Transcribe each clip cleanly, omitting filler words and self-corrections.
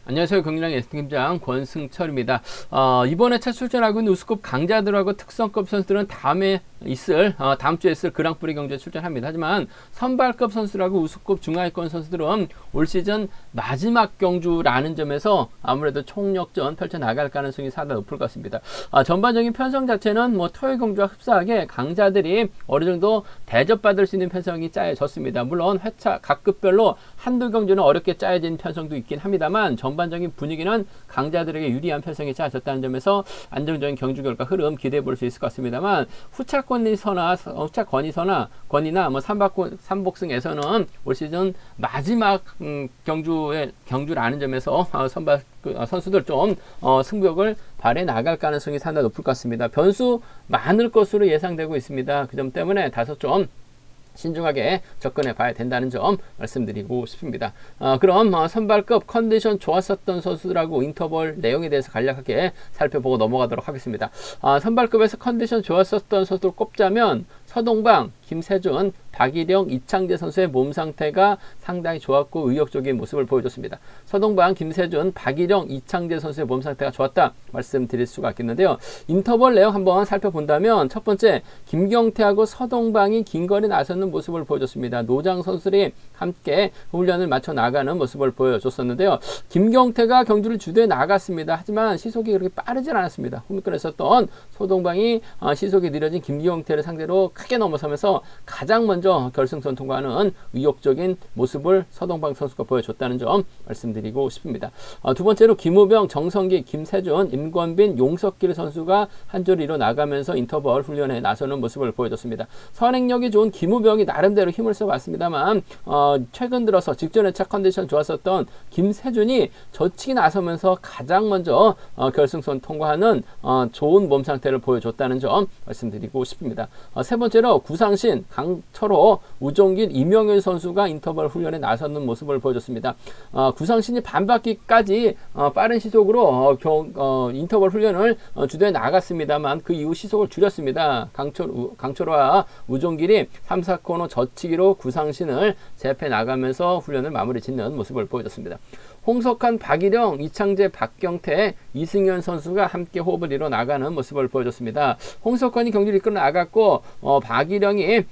안녕하세요. 경기장 예스팀장 권승철입니다. 이번에 첫 출전하고 있는 우승급 강자들하고 특성급 선수들은 다음 주에 있을 그랑프리 경기에 출전합니다. 하지만 선발급 선수라고 우승급 중하위권 선수들은 올 시즌 마지막 경주라는 점에서 아무래도 총력전 펼쳐나갈 가능성이 상당히 높을 것 같습니다. 전반적인 편성 자체는 토요 경주와 흡사하게 강자들이 어느 정도 대접받을 수 있는 편성이 짜여졌습니다. 물론 회차 각급별로 한두 경주는 어렵게 짜여진 편성도 있긴 합니다만 전반적인 분위기는 강자들에게 유리한 편성이 짜여졌다는 점에서 안정적인 경주 결과 흐름 기대해 볼 수 있을 것 같습니다만 후차권이나 삼복승에서는 올 시즌 마지막 경주라는 점에서 선발 선수들 좀 승부욕을 발휘해 나갈 가능성이 상당히 높을 것 같습니다. 변수 많을 것으로 예상되고 있습니다. 그 점 때문에 다소 좀 신중하게 접근해 봐야 된다는 점 말씀드리고 싶습니다. 그럼 선발급 컨디션 좋았었던 선수들하고 인터벌 내용에 대해서 간략하게 살펴보고 넘어가도록 하겠습니다. 선발급에서 컨디션 좋았었던 선수들 꼽자면 서동방, 김세준, 박일영, 이창재 선수의 몸 상태가 상당히 좋았고 의욕적인 모습을 보여줬습니다. 서동방, 김세준, 박일영, 이창재 선수의 몸 상태가 좋았다 말씀드릴 수가 있겠는데요. 인터벌 내용 한번 살펴본다면 첫 번째 김경태하고 서동방이 긴 거리 나서는 모습을 보여줬습니다. 노장 선수들이 함께 훈련을 마쳐 나가는 모습을 보여줬었는데요. 김경태가 경주를 주도해 나갔습니다. 하지만 시속이 그렇게 빠르진 않았습니다. 후미권에 있었던 서동방이 시속이 느려진 김경태를 상대로 크게 넘어서면서 가장 먼저 결승선 통과하는 의욕적인 모습을 서동방 선수가 보여줬다는 점 말씀드리고 싶습니다. 두 번째로 김우병, 정성기, 김세준, 임권빈, 용석길 선수가 한 줄 이뤄 나가면서 인터벌 훈련에 나서는 모습을 보여줬습니다. 선행력이 좋은 김우병이 나름대로 힘을 써봤습니다만 최근 들어서 직전 회차 컨디션 좋았었던 김세준이 젖히기 나서면서 가장 먼저 결승선 통과하는 좋은 몸 상태를 보여줬다는 점 말씀드리고 싶습니다. 세 번째로 구상신, 강철호, 우종길, 이명현 선수가 인터벌 훈련에 나서는 모습을 보여줬습니다. 구상신이 반바퀴까지 빠른 시속으로 인터벌 훈련을 주도해 나갔습니다만 그 이후 시속을 줄였습니다. 강철호와 우종길이 3, 4코너 젖히기로 구상신을 제압해 나가면서 훈련을 마무리 짓는 모습을 보여줬습니다. 홍석환, 박일영, 이창재, 박경태, 이승현 선수가 함께 호흡을 이뤄 나가는 모습을 보여줬습니다. 홍석환이 경기를 이끌어 나갔고 박일영이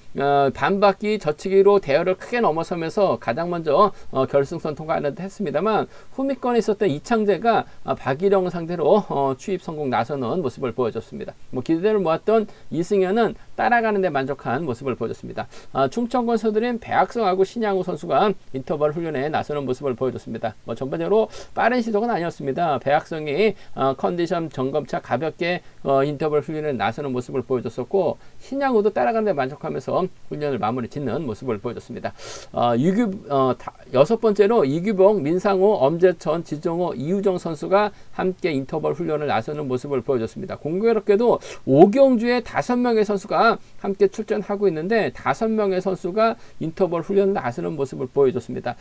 반바퀴 젖히기로 대열을 크게 넘어서면서 가장 먼저 결승선 통과하는 듯 했습니다만 후미권에 있었던 이창재가 박일영 상대로 추입 성공 나서는 모습을 보여줬습니다. 기대를 모았던 이승현은 따라가는 데 만족한 모습을 보여줬습니다. 충청권 서들인 배학성하고 신양우 선수가 인터벌 훈련에 나서는 모습을 보여줬습니다. 전반적으로 빠른 시속은 아니었습니다. 배학성이 컨디션 점검차 가볍게 인터벌 훈련에 나서는 모습을 보여줬었고 신양우도 따라가는 데 만족하면서 훈련을 마무리 짓는 모습을 보여줬습니다. 여섯 번째로 이규봉, 민상호, 엄재천, 지정호, 이우정 선수가 함께 인터벌 훈련을 나서는 모습을 보여줬습니다. 공교롭게도 5경주에 5명의 선수가 함께 출전하고 있는데 5명의 선수가 인터벌 훈련을 나서는 모습을 보여줬습니다.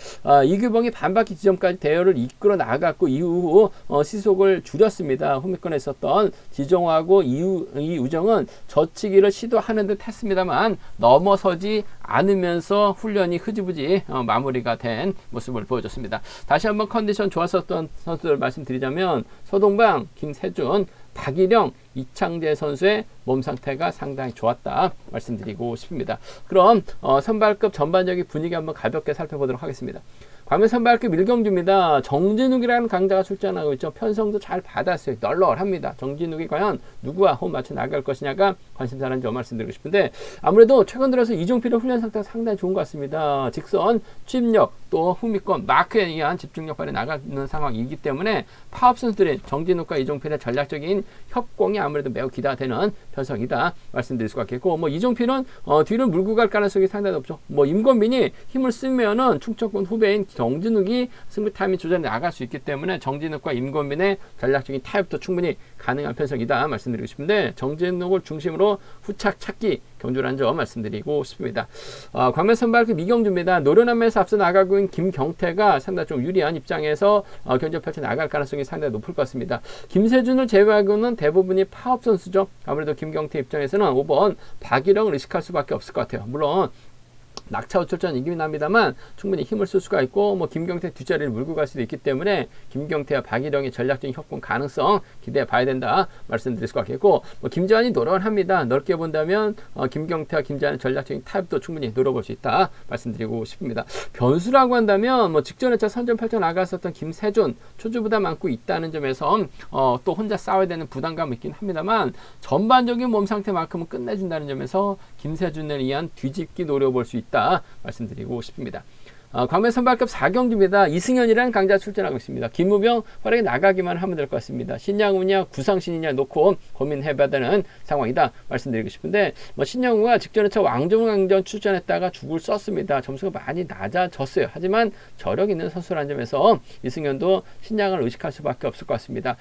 이규봉이 반바퀴 지점까지 대열을 이끌어 나갔고 이후 시속을 줄였습니다. 후미권에 있었던 지정호하고 이우정은 젖히기를 시도하는 듯 했습니다만 넘어서지 않으면서 훈련이 흐지부지 마무리가 된 모습을 보여줬습니다. 다시 한번 컨디션 좋았었던 선수들 말씀드리자면 서동방, 김세준, 박일영, 이창재 선수의 몸 상태가 상당히 좋았다 말씀드리고 싶습니다. 그럼 선발급 전반적인 분위기 한번 가볍게 살펴보도록 하겠습니다. 과연 선발급 1경주입니다. 정진욱이라는 강자가 출전하고 있죠. 편성도 잘 받았어요. 널널합니다. 정진욱이 과연 누구와 호흡 맞춰 나갈 것이냐가 관심사라는 점 말씀드리고 싶은데 아무래도 최근 들어서 이종필의 훈련 상태가 상당히 좋은 것 같습니다. 직선, 취입력, 또 후미권, 마크에 의한 집중력 발휘 나가는 상황이기 때문에 파업 선수들인 정진욱과 이종필의 전략적인 협공이 아무래도 매우 기대가 되는 편성이다 말씀드릴 수가 있겠고 이종필은 뒤를 물고 갈 가능성이 상당히 높죠. 임권빈이 힘을 쓰면은 충청권 후배인 정진욱이 승부 타이밍 조절해 나갈 수 있기 때문에 정진욱과 임권빈의 전략적인 타협도 충분히 가능한 편성이다 말씀드리고 싶은데 정진욱을 중심으로 후착 찾기 경주라는 점 말씀드리고 싶습니다. 광명 선발급 이경주입니다. 노련함에서 앞서 나가고 있는 김경태가 상당히 좀 유리한 입장에서 경주 펼쳐 나갈 가능성이 상당히 높을 것 같습니다. 김세준을 제외하고는 대부분이 파업 선수죠. 아무래도 김경태 입장에서는 5번 박일영을 의식할 수밖에 없을 것 같아요. 물론 낙차 우출전 이김이 납니다만 충분히 힘을 쓸 수가 있고 뭐 김경태 뒷자리를 물고 갈 수도 있기 때문에 김경태와 박일영의 전략적인 협공 가능성 기대해 봐야 된다 말씀드릴 수가 있겠고 뭐 김재환이 노련합니다. 넓게 본다면 김경태와 김재환의 전략적인 타협도 충분히 노려볼 수 있다 말씀드리고 싶습니다. 변수라고 한다면 뭐 직전 회차 선전 8전 나갔었던 김세준 초주부담 안고 있다는 점에서 또 혼자 싸워야 되는 부담감이 있긴 합니다만 전반적인 몸 상태만큼은 끝내준다는 점에서 김세준을 위한 뒤집기 노려볼 수 있다 말씀드리고 싶습니다. 광명 선발급 4경주입니다. 이승현이라는 강자 출전하고 있습니다. 김우병 활약에 나가기만 하면 될 것 같습니다. 신양우냐 구상신이냐 놓고 고민해봐야 되는 상황이다 말씀드리고 싶은데 뭐 신양우가 직전에 왕중왕전 출전했다가 죽을 썼습니다. 점수가 많이 낮아졌어요. 하지만 저력 있는 선수라는 점에서 이승현도 신양을 의식할 수밖에 없을 것 같습니다.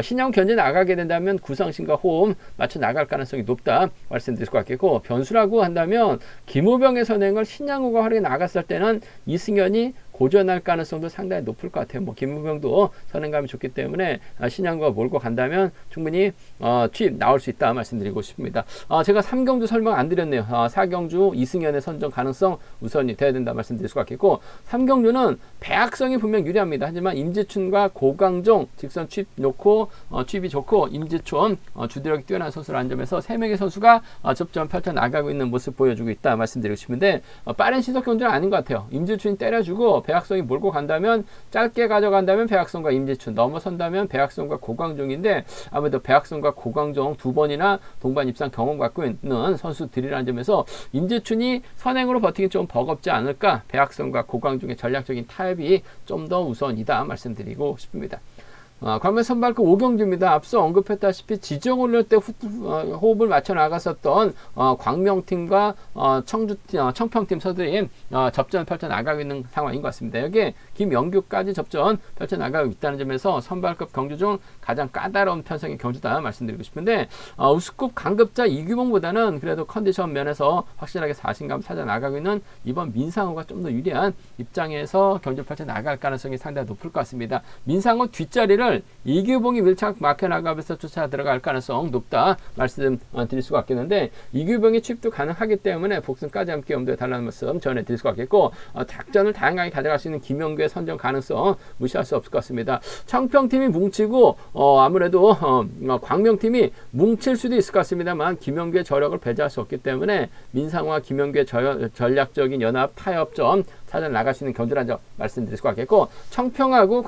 신양우 견제 나가게 된다면 구상신과 호흡 맞춰 나갈 가능성이 높다 말씀드릴 것 같겠고 변수라고 한다면 김우병의 선행을 신양우가 활약에 나갔을 때는 이승현이 고전할 가능성도 상당히 높을 것 같아요. 뭐 김무병도 선행감이 좋기 때문에 신양과 몰고 간다면 충분히 투입 나올 수 있다 말씀드리고 싶습니다. 제가 3경주 설명 안 드렸네요. 4경주 이승현의 선정 가능성 우선이 돼야 된다 말씀드릴 수가 있겠고 3경주는 배악성이 분명 유리합니다. 하지만 임지춘과 고강종 직선 투입 놓고 투입이 좋고 임지춘 주대력이 뛰어난 선수라는 점에서 3명의 선수가 접전 펼쳐 나가고 있는 모습 보여주고 있다 말씀드리고 싶은데 빠른 시속 경주는 아닌 것 같아요. 임지춘이 때려주고 배악성이 몰고 간다면 짧게 가져간다면 배악성과 임지춘 넘어선다면 배악성과 고광종인데 아무래도 배악성과 고광종 두 번이나 동반 입상 경험 갖고 있는 선수들이라는 점에서 임지춘이 선행으로 버티기 좀 버겁지 않을까 배악성과 고광종의 전략적인 타협이 좀 더 우선이다 말씀드리고 싶습니다. 광명 선발급 5경주입니다. 앞서 언급했다시피 지정 올릴 때 호흡을 맞춰 나갔었던 광명팀과 청평팀 서들이 접전을 펼쳐 나가고 있는 상황인 것 같습니다. 여기에 김영규까지 접전 펼쳐 나가고 있다는 점에서 선발급 경주 중 가장 까다로운 편성의 경주다 말씀드리고 싶은데 우수급 강급자 이규봉보다는 그래도 컨디션 면에서 확실하게 자신감 찾아 나가고 있는 이번 민상호가 좀 더 유리한 입장에서 경주 펼쳐 나갈 가능성이 상당히 높을 것 같습니다. 민상호 뒷자리를 이규봉이 밀착 막혀나가면서 쫓아 들어갈 가능성 높다 말씀드릴 수가 있겠는데 이규봉의 취입도 가능하기 때문에 복승까지 함께 염두에 달라는 말씀 전해드릴 수가 있겠고 작전을 다양하게 가져갈 수 있는 김영규의 선정 가능성 무시할 수 없을 것 같습니다. 청평팀이 뭉치고 아무래도 광명팀이 뭉칠 수도 있을 것 같습니다만 김영규의 저력을 배제할 수 없기 때문에 민상호와 김영규의 전략적인 연합 타협점 찾아 나갈 수 있는 경주라는 점 말씀드릴 수가 있겠고 청평하고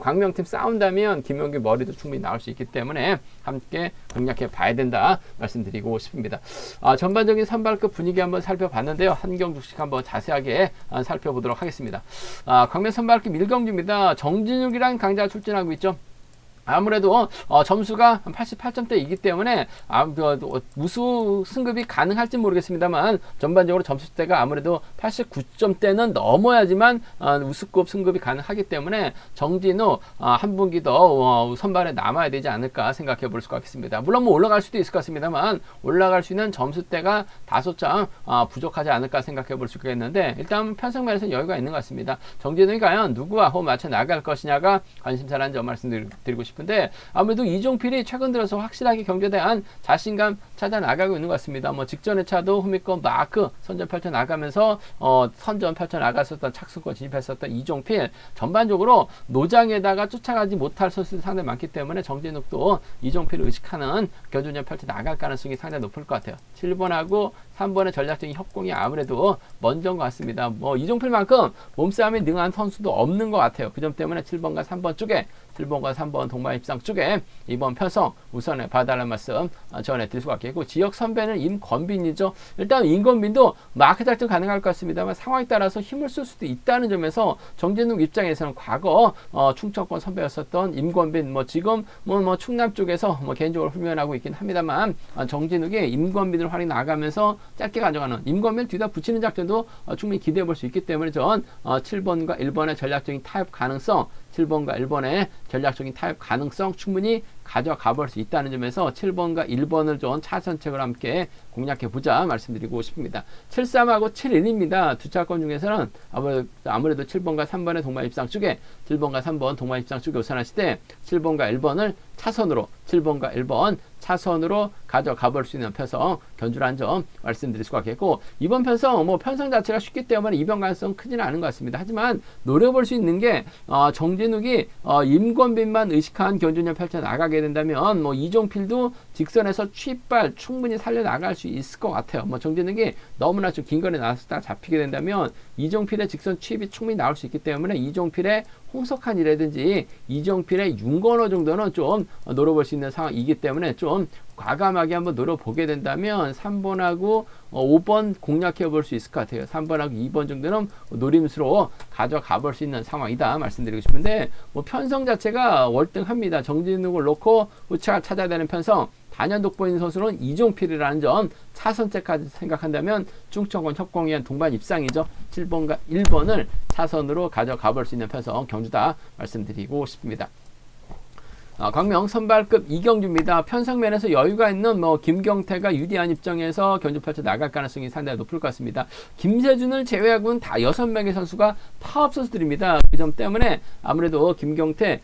광명팀 싸운다면 김영규 머리도 충분히 나올 수 있기 때문에 함께 공략해 봐야 된다 말씀드리고 싶습니다. 전반적인 선발급 분위기 한번 살펴봤는데요. 한 경주씩 한번 자세하게 살펴보도록 하겠습니다. 광명 선발급 1경주입니다. 정진욱이랑 강자가 출전하고 있죠. 아무래도 점수가 88점대이기 때문에 우수 승급이 가능할지 모르겠습니다만 전반적으로 점수대가 아무래도 89점대는 넘어야지만 우수급 승급이 가능하기 때문에 정진우 한 분기 더 선발에 남아야 되지 않을까 생각해 볼 수가 있겠습니다. 물론 뭐 올라갈 수도 있을 것 같습니다만 올라갈 수 있는 점수대가 다소 장 부족하지 않을까 생각해 볼 수 있겠는데 일단 편성면에서 여유가 있는 것 같습니다. 정진우가 과연 누구와 호흡 맞춰 나갈 것이냐가 관심사라는 점 말씀드리고 싶습니다. 싶은데 아무래도 이종필이 최근 들어서 확실하게 경기에 대한 자신감 찾아 나가고 있는 것 같습니다. 뭐 직전에 차도 후미권 마크 선전 펼쳐 나가면서 선전 펼쳐 나갔었던 착수권 진입했었던 이종필 전반적으로 노장에다가 쫓아가지 못할 선수들이 상당히 많기 때문에 정진욱도 이종필을 의식하는 견주전 펼쳐 나갈 가능성이 상당히 높을 것 같아요. 7번하고 3번의 전략적인 협공이 아무래도 먼저인 것 같습니다. 뭐 이종필만큼 몸싸움에 능한 선수도 없는 것 같아요. 그 점 때문에 7번과 3번 쪽에 7번과 3번 동반 입상 쪽에 이번 편성 우선에 봐달라는 말씀 전해드릴 수가 있겠고 지역 선배는 임건빈이죠. 일단 임건빈도 마크 작전 가능할 것 같습니다만 상황에 따라서 힘을 쓸 수도 있다는 점에서 정진욱 입장에서는 과거 충청권 선배였었던 임건빈 뭐 지금 뭐 충남 쪽에서 뭐 개인적으로 훈련하고 있긴 합니다만 정진욱이 임건빈을 활용 나가면서 짧게 가져가는 임건빈 뒤다 붙이는 작전도 충분히 기대해 볼 수 있기 때문에 전 7번과 1번의 전략적인 타협 가능성 7번과 1번의 전략적인 타협 가능성 충분히 가져가 볼 수 있다는 점에서 7번과 1번을 좀 차선책으로 함께 공략해 보자 말씀드리고 싶습니다. 73하고 71입니다. 두 차권 중에서는 아무래도 7번과 3번의 동반 입상 쪽에 7번과 3번 동반 입상 쪽에 우선하실 때 7번과 1번을 차선으로 7번과 1번 차선으로 가져가 볼 수 있는 편성 견주라는 점 말씀드릴 수가 있겠고, 이번 편성 편성 자체가 쉽기 때문에 이변 가능성 크지는 않은 것 같습니다. 하지만 노려볼 수 있는 게 정진욱이 임권빈만 의식한 견주를 펼쳐 나가게 된다면 이종필도 직선에서 취입발 충분히 살려 나갈 수 있을 것 같아요. 정진욱이 너무나 좀 긴 거리에 나왔다가 잡히게 된다면 이종필의 직선 취입이 충분히 나올 수 있기 때문에 이종필의 홍석한이라든지 이종필의 윤건호 정도는 좀 노려볼 수 있는 상황이기 때문에 좀 과감하게 한번 노려보게 된다면 3번하고 5번 공략해 볼 수 있을 것 같아요. 3번하고 2번 정도는 노림수로 가져가 볼 수 있는 상황이다 말씀드리고 싶은데, 편성 자체가 월등합니다. 정진욱을 놓고 우차가 찾아야 되는 편성, 단연 돋보이는 선수는 이종필이라는 점 차선책까지 생각한다면 충청권 협공위원 동반 입상이죠. 7번과 1번을 차선으로 가져가 볼 수 있는 편성 경주다 말씀드리고 싶습니다. 광명 선발급 이경주입니다. 편성면에서 여유가 있는 김경태가 유리한 입장에서 견주 펼쳐 나갈 가능성이 상당히 높을 것 같습니다. 김세준을 제외하고는 다 6명의 선수가 파업 선수들입니다. 그 점 때문에 아무래도 김경태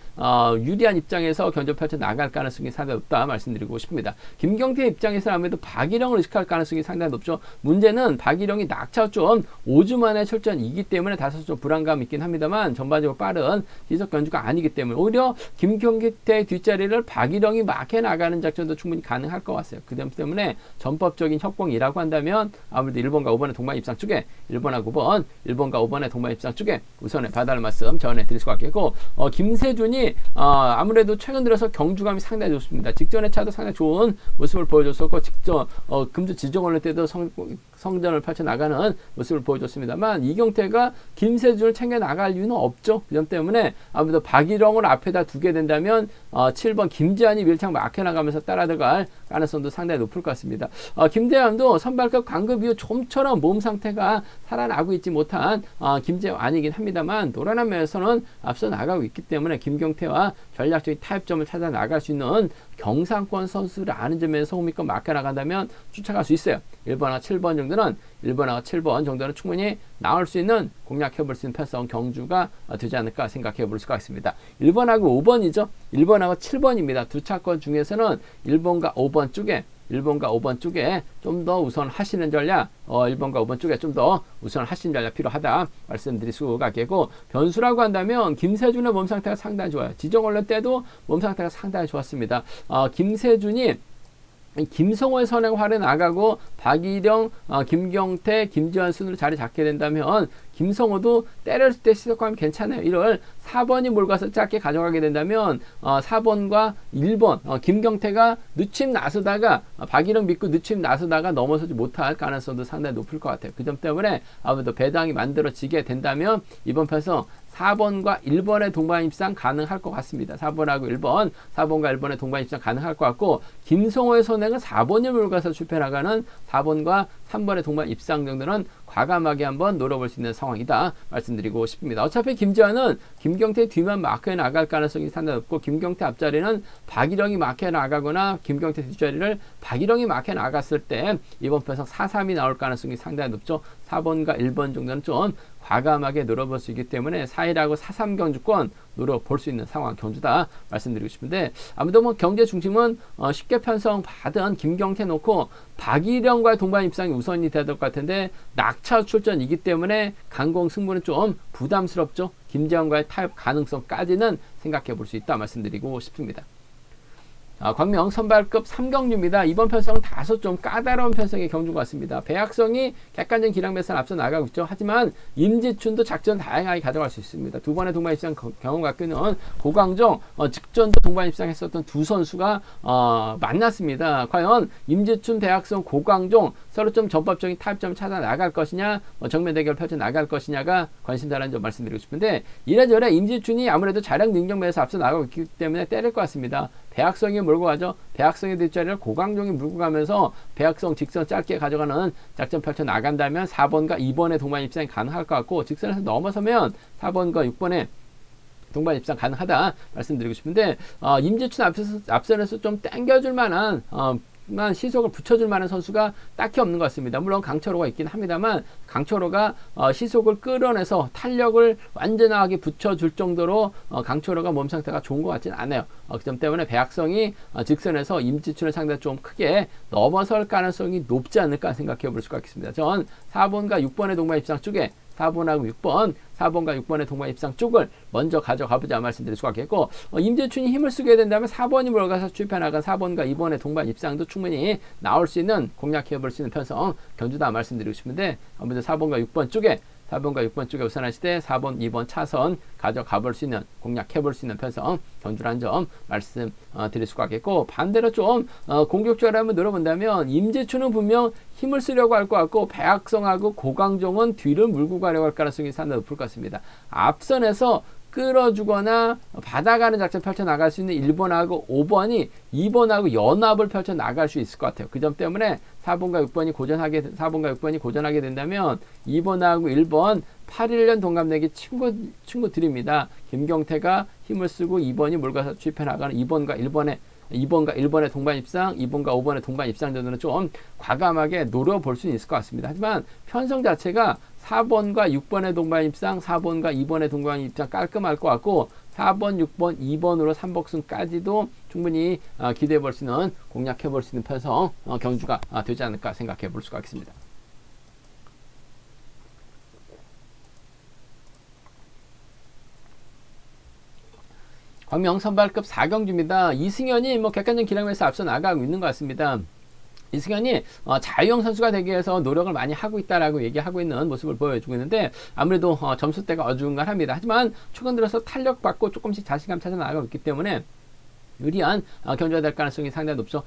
유리한 입장에서 견주 펼쳐 나갈 가능성이 상당히 높다 말씀드리고 싶습니다. 김경태 입장에서 아무래도 박일영을 의식할 가능성이 상당히 높죠. 문제는 박일영이 낙차 좀 5주 만에 출전이기 때문에 다소 좀 불안감이 있긴 합니다만 전반적으로 빠른 지속 견주가 아니기 때문에 오히려 김경태 뒷자리를 박일영이 막해 나가는 작전도 충분히 가능할 것 같아요. 그 점 때문에 전법적인 협공이라고 한다면 아무래도 1번과 5번의 동반 입상 쪽에 1번하고 5번, 1번과 5번의 동반 입상 쪽에 우선에 봐달라는 말씀 전해드릴 수가 있겠고, 김세준이 아무래도 최근 들어서 경주감이 상당히 좋습니다. 직전의 차도 상당히 좋은 모습을 보여줬었고 금주 지정원래 때도 성전을 펼쳐나가는 모습을 보여줬습니다만 이경태가 김세준을 챙겨 나갈 이유는 없죠. 그 점 때문에 아무래도 박일영을 앞에다 두게 된다면 7번 김재환이 밀착 막혀나가면서 따라들어갈 가능성도 상당히 높을 것 같습니다. 김재환도 선발급 강급 이후 좀처럼 몸 상태가 살아나고 있지 못한 김재환이긴 합니다만 노란한 면에서는 앞서 나가고 있기 때문에 김경태와 전략적인 타협점을 찾아 나갈 수 있는 경상권 선수라는 점에서 호미권 막혀나간다면 쫓아갈 수 있어요. 1번하고 7번 정도는 1번하고 7번 정도는 충분히 나올 수 있는 공략해볼 수 있는 편성 경주가 되지 않을까 생각해볼 수가 있습니다. 1번하고 5번이죠. 1번하고 7번입니다. 두 차권 중에서는 1번과 5번 쪽에 좀 더 우선 하시는 전략, 1번과 5번 쪽에 좀 더 우선 하시는 전략 필요하다 말씀드릴 수가 있겠고, 변수라고 한다면 김세준의 몸 상태가 상당히 좋아요. 지정 언론 때도 몸 상태가 상당히 좋았습니다. 김세준이 김성호의 선행활에 나가고 박일영, 김경태, 김지환 순으로 자리 잡게 된다면 김성호도 때렸을 때 시작하면 괜찮아요. 이를 4번이 몰가서 짧게 가져가게 된다면 4번과 1번 김경태가 늦춤 나서다가 박일영 믿고 늦춤 나서다가 넘어서지 못할 가능성도 상당히 높을 것 같아요. 그 점 때문에 아무래도 배당이 만들어지게 된다면 이번 편성 4번과 1번의 동반 입상 가능할 것 같습니다. 4번하고 1번, 4번과 1번의 동반 입상 가능할 것 같고, 김성호의 선행은 4번을 몰가서 출패나가는 4번과 3번의 동반 입상 정도는 과감하게 한번 노려볼 수 있는 상황이다 말씀드리고 싶습니다. 어차피 김지환은 김경태 뒤만 마크에 나갈 가능성이 상당히 높고, 김경태 앞자리는 박일영이 마크에 나가거나 김경태 뒷자리를 박일영이 마크에 나갔을 때 이번 편성 4-3이 나올 가능성이 상당히 높죠. 4번과 1번 정도는 좀 과감하게 노려볼 수 있기 때문에 4-1하고 4-3 경주권 노려볼 수 있는 상황 경주다 말씀드리고 싶은데, 아무래도 경제 중심은 쉽게 편성 받은 김경태 놓고 박일영과의 동반 입상이 우선이 돼야 될 것 같은데 낙차 출전이기 때문에 강공 승부는 좀 부담스럽죠. 김재환과의 타협 가능성까지는 생각해 볼 수 있다 말씀드리고 싶습니다. 광명 선발급 3경주입니다. 이번 편성은 다소 좀 까다로운 편성의 경주 같습니다. 배학성이 객관적인 기량 배선 앞서 나가고 있죠. 하지만 임지춘도 작전 다양하게 가져갈 수 있습니다. 두 번의 동반 입상 경험 갖고 있는 고광종, 직전도 동반 입상했었던 두 선수가 만났습니다. 과연 임지춘, 배학성, 고광종 서로 좀 전법적인 타협점을 찾아 나갈 것이냐, 정면 대결 펼쳐 나갈 것이냐가 관심사라는 점 말씀드리고 싶은데, 이래저래 임지춘이 아무래도 자력 능력면에서 앞서 나가고 있기 때문에 때릴 것 같습니다. 배학성이 몰고 가죠. 배학성의 뒷자리를 고광종이 물고 가면서 배학성 직선 짧게 가져가는 작전 펼쳐 나간다면 4번과 2번의 동반 입상이 가능할 것 같고, 직선에서 넘어서면 4번과 6번의 동반 입상 가능하다 말씀드리고 싶은데 임재춘 앞선에서 좀 땡겨줄 만한 시속을 붙여줄 만한 선수가 딱히 없는 것 같습니다. 물론 강철호가 있긴 합니다만 강철호가 시속을 끌어내서 탄력을 완전하게 붙여줄 정도로 강철호가 몸 상태가 좋은 것 같지는 않아요. 그 점 때문에 배학성이 직선에서 임지춘을 상대로 좀 크게 넘어설 가능성이 높지 않을까 생각해 볼 수가 있습니다. 전 4번과 6번의 동반 입상 쪽에 4번하고 6번, 4번과 6번의 동반 입상 쪽을 먼저 가져가보자 말씀드릴 수가 있겠고, 임재춘이 힘을 쓰게 된다면 4번이 몰아가서 출입해 나간 4번과 2번의 동반 입상도 충분히 나올 수 있는, 공략해 볼 수 있는 편성 견주다 말씀드리고 싶은데, 아무래도 4번과 6번 쪽에 4번과 6번 쪽에 우선하시되 4번, 2번 차선 가져가 볼 수 있는, 공략해 볼 수 있는 편성 견주라는 점 말씀 드릴 수가 있겠고, 반대로 좀 공격적으로 한번 늘어본다면 임재춘은 분명 힘을 쓰려고 할 것 같고 배학성하고 고강정은 뒤를 물고 가려고 할 가능성이 상당히 높을 것 같습니다. 앞선에서 끌어주거나 받아가는 작전 펼쳐나갈 수 있는 1번하고 5번이 2번하고 연합을 펼쳐나갈 수 있을 것 같아요. 그 점 때문에 4번과 6번이 고전하게 된다면 2번하고 1번 8.1년 동갑내기 친구들입니다. 김경태가 힘을 쓰고 2번이 몰가서 취입해 나가는 2번과 1번의 동반 입상, 2번과 5번의 동반 입상 정도는 좀 과감하게 노려볼 수는 있을 것 같습니다. 하지만 편성 자체가 4번과 6번의 동반 입상, 4번과 2번의 동반 입상 깔끔할 것 같고 4번, 6번, 2번으로 3복승까지도 충분히 기대해 볼 수 있는, 공략해 볼 수 있는 편성 경주가 되지 않을까 생각해 볼 수가 있습니다. 광명 선발급 4경주입니다. 이승현이 객관적 기량에서 앞서 나가고 있는 것 같습니다. 이승현이 자유형 선수가 되기 위해서 노력을 많이 하고 있다라고 얘기하고 있는 모습을 보여주고 있는데, 아무래도 점수대가 어중간합니다. 하지만 최근 들어서 탄력받고 조금씩 자신감 찾아 나가고 있기 때문에 유리한 견주가 될 가능성이 상당히 높죠.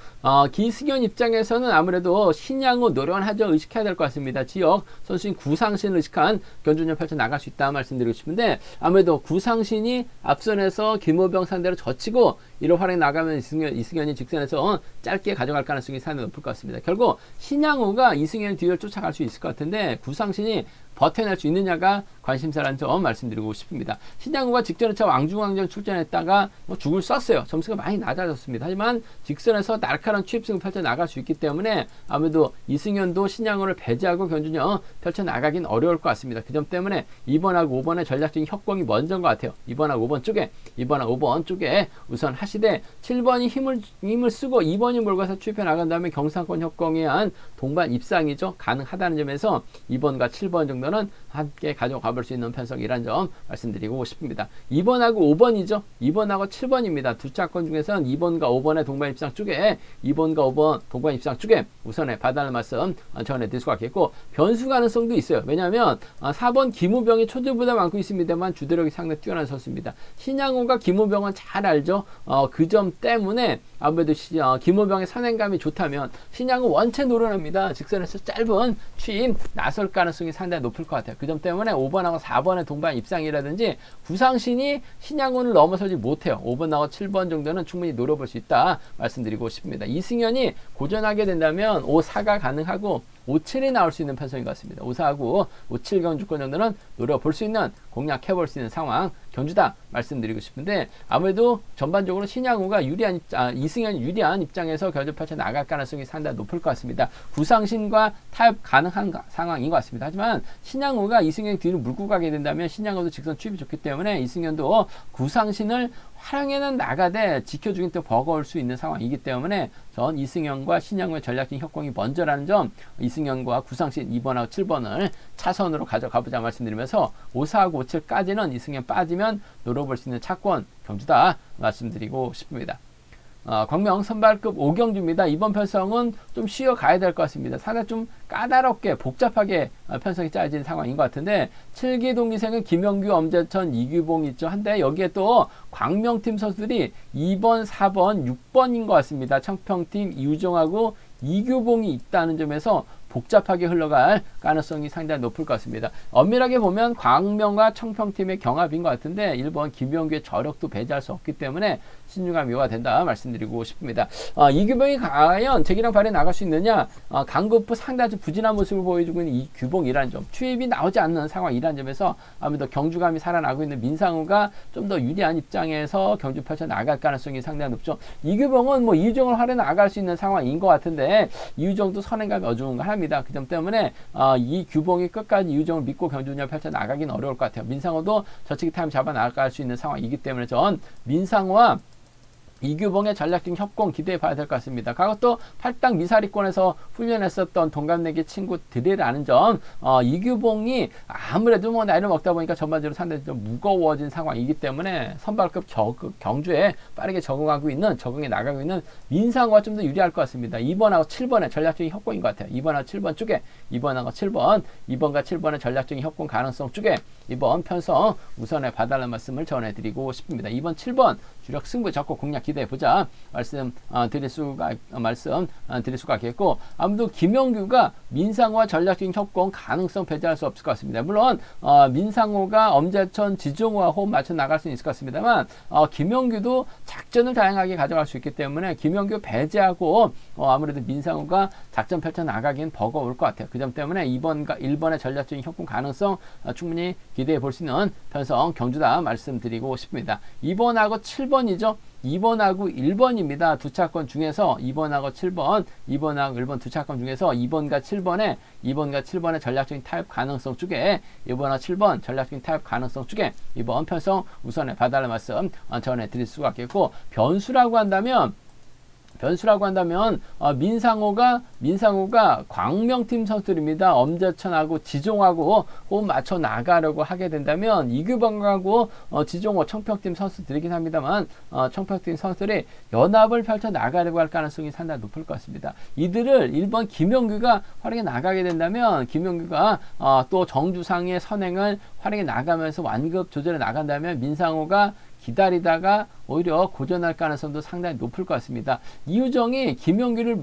기승현 입장에서는 아무래도 신양호 노련하죠. 의식해야 될 것 같습니다. 지역 선수인 구상신을 의식한 견주를 펼쳐 나갈 수 있다 말씀드리고 싶은데, 아무래도 구상신이 앞선에서 김호병 상대로 젖히고 1호 활에 나가면 이승현이 직선에서 짧게 가져갈 가능성이 상당히 높을 것 같습니다. 결국 신양호가 이승현 뒤를 쫓아갈 수 있을 것 같은데, 구상신이 버텨낼 수 있느냐가 관심사라는 점 말씀드리고 싶습니다. 신양호가 직전에 왕중왕전 출전했다가 죽을 썼어요. 점수가 많이 낮아졌습니다. 하지만 직선에서 날카로운 취입승을 펼쳐나갈 수 있기 때문에 아무래도 이승현도 신양호를 배제하고 견주력 펼쳐나가긴 어려울 것 같습니다. 그 점 때문에 2번하고 5번의 전략적인 협공이 먼저인 것 같아요. 2번하고 5번 쪽에 우선 하시되 7번이 힘을 쓰고 2번이 몰고서 취입해 나간 다음에 경상권 협공에 의한 동반 입상이죠. 가능하다는 점에서 2번과 7번 정도는 함께 가져가 볼 수 있는 편성이라는 점 말씀드리고 싶습니다. 2번하고 5번이죠. 2번하고 7번입니다. 두 차권 중에서는 2번과 5번의 동반 입상 쪽에 2번과 5번 동반 입상 쪽에 우선에 봐달라는 말씀 전해드릴 수가 있겠고, 변수 가능성도 있어요. 왜냐하면 4번 김우병이 초조보다 많고 있습니다만 주대력이 상당히 뛰어난 선수입니다. 신양호가 김우병은 잘 알죠. 그 점 때문에 아무래도 김우병의 선행감이 좋다면 신양호 원체 노련합니다. 직선에서 짧은 취임 나설 가능성이 상당히 높을 것 같아요. 그 점 때문에 5번하고 4번의 동반 입상이라든지 구상신이 신양호를 넘어서지 못해요. 5번하고 7번 정도는 충분히 노려볼 수 있다 말씀드리고 싶습니다. 이승현이 고전하게 된다면 5, 4가 가능하고 5, 7이 나올 수 있는 편성인 것 같습니다. 5, 4하고 5, 7 견주권 정도는 노려볼 수 있는, 공략해 볼 수 있는 상황 견주다 말씀드리고 싶은데, 아무래도 전반적으로 신양호가 이승현이 유리한 입장에서 견주 펼쳐 나갈 가능성이 상당히 높을 것 같습니다. 구상신과 타협 가능한 상황인 것 같습니다. 하지만 신양호가 이승현 뒤로 물고 가게 된다면 신양호도 직선 취입이 좋기 때문에 이승현도 구상신을 활용해는 나가되 지켜주긴 또 버거울 수 있는 상황이기 때문에 전 이승현과 신양호의 전략적인 협공이 먼저라는 점, 이승현과 구상신 2번하고 7번을 차선으로 가져가보자 말씀드리면서 5, 4하고 5, 7까지는 이승현 빠지면 노려볼 수 있는 차권 경주다 말씀드리고 싶습니다. 광명 선발급 5경주입니다. 이번 편성은 좀 쉬어가야 될 것 같습니다. 상당히 좀 까다롭게 복잡하게 편성이 짜여진 상황인 것 같은데, 7기 동기생은 김영규, 엄재천, 이규봉이 있죠. 한데 여기에 또 광명팀 선수들이 2번, 4번, 6번인 것 같습니다. 청평팀 이우정하고 이규봉이 있다는 점에서 복잡하게 흘러갈 가능성이 상당히 높을 것 같습니다. 엄밀하게 보면 광명과 청평팀의 경합인 것 같은데 1번 김용규의 저력도 배제할 수 없기 때문에 신중함이 요하된다 말씀드리고 싶습니다. 이규봉이 과연 재기랑 발에 나갈 수 있느냐, 강급부 상당히 좀 부진한 모습을 보여주고 있는 이규봉이라는 점, 추입이 나오지 않는 상황이라는 점에서 아무래도 경주감이 살아나고 있는 민상우가 좀 더 유리한 입장에서 경주 펼쳐 나갈 가능성이 상당히 높죠. 이규봉은 뭐 이유정을 활에 나갈 수 있는 상황인 것 같은데 이유정도 선행감이 어중간합니다. 합니다. 그 점 때문에 이 규봉이 끝까지 이유정을 믿고 경주전을 펼쳐 나가기는 어려울 것 같아요. 민상호도 저치기 타임 잡아 나갈 수 있는 상황이기 때문에 전 민상호와 이규봉의 전략적인 협공 기대해 봐야 될 것 같습니다. 과거 또 팔당 미사리권에서 훈련했었던 동갑내기 친구들이라는 점, 이규봉이 아무래도 뭐 나이를 먹다 보니까 전반적으로 상당히 좀 무거워진 상황이기 때문에 선발급 경주에 빠르게 적응해 나가고 있는 민상호가 좀 더 유리할 것 같습니다. 2번하고 7번의 전략적인 협공인 것 같아요. 2번하고 7번 쪽에 2번하고 7번, 2번과 7번의 전략적인 협공 가능성 쪽에 이번 편성 우선에 봐달라는 말씀을 전해드리고 싶습니다. 2번, 7번 주력 승부 적고 공략 기대해보자 말씀 드릴 수가 있겠고, 아무도 김영규가 민상호와 전략적인 협공 가능성 배제할 수 없을 것 같습니다. 물론 민상호가 엄재천, 지종호와 호흡 맞춰 나갈 수는 있을 것 같습니다만 김영규도 작전을 다양하게 가져갈 수 있기 때문에 김영규 배제하고 아무래도 민상호가 작전 펼쳐 나가기엔 버거울 것 같아요. 그 점 때문에 2번과 1번의 전략적인 협공 가능성 충분히 기대해 볼 수 있는 편성 경주다 말씀드리고 싶습니다. 2번하고 7번이죠. 2번하고 1번입니다. 두 차권 중에서 2번하고 7번, 2번하고 1번 두 차권 중에서 2번과 7번의 전략적인 타협 가능성 쪽에 2번하고 7번 전략적인 타협 가능성 쪽에 이번 편성 우선에 봐달라는 말씀 전해드릴 수가 있겠고, 변수라고 한다면 민상호가 광명팀 선수들입니다. 엄재천하고 지종하고 호흡 맞춰 나가려고 하게 된다면 이규봉하고 지종호 청평팀 선수들이긴 합니다만 청평팀 선수들이 연합을 펼쳐 나가려고 할 가능성이 상당히 높을 것 같습니다. 이들을 1번 김영규가 활용해 나가게 된다면 김영규가 또 정주상의 선행을 활용해 나가면서 완급 조절해 나간다면 민상호가 기다리다가 오히려 고전할 가능성도 상당히 높을 것 같습니다. 이유정이 김영규를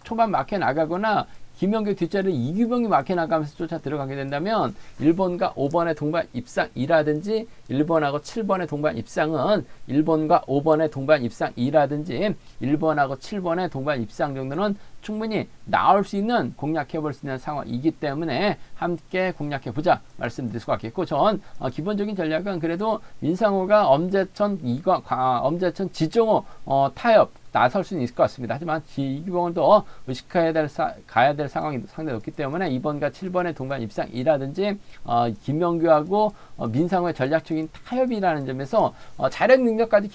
초반 막혀 나가거나 김영규 뒷자리를 이규봉이 막혀 나가면서 쫓아 들어가게 된다면 1번과 5번의 동반 입상이라든지 1번하고 7번의 동반 입상은 1번과 5번의 동반 입상이라든지 1번하고 7번의 동반 입상 정도는 충분히 나올 수 있는, 공략해 볼 수 있는 상황이기 때문에 함께 공략해 보자 말씀드릴 수가 있겠고, 전 기본적인 전략은 그래도 민상호가 엄재천, 지종호 타협 나설 수는 있을 것 같습니다. 하지만 이규봉을 더 의식해야 가야 될 상황이 상당히 높기 때문에 2번과 7번의 동반 입상이라든지 김영규하고 민상호의 전략적인 타협이라는 점에서 자력 능력까지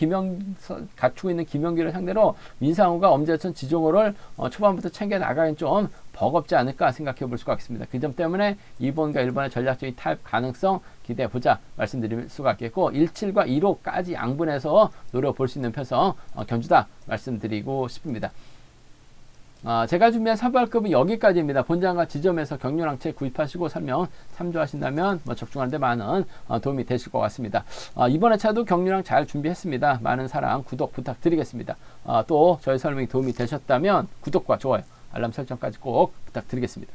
갖추고 있는 김영규를 상대로 민상호가 엄재천, 지종호를 초반부터 챙겨 나가긴 좀 버겁지 않을까 생각해 볼 수가 있습니다. 그 점 때문에 2번과 1번의 전략적인 타협 가능성 기대해 보자 말씀드릴 수가 있겠고, 17과 2로까지 양분해서 노려볼 수 있는 편성 경주다 말씀드리고 싶습니다. 제가 준비한 선발급은 여기까지입니다. 본장과 지점에서 격려랑체 구입하시고 설명 참조하신다면 적중하는데 많은 도움이 되실 것 같습니다. 이번 회차도 격려랑 잘 준비했습니다. 많은 사랑, 구독 부탁드리겠습니다. 또 저희 설명이 도움이 되셨다면 구독과 좋아요, 알람 설정까지 꼭 부탁드리겠습니다.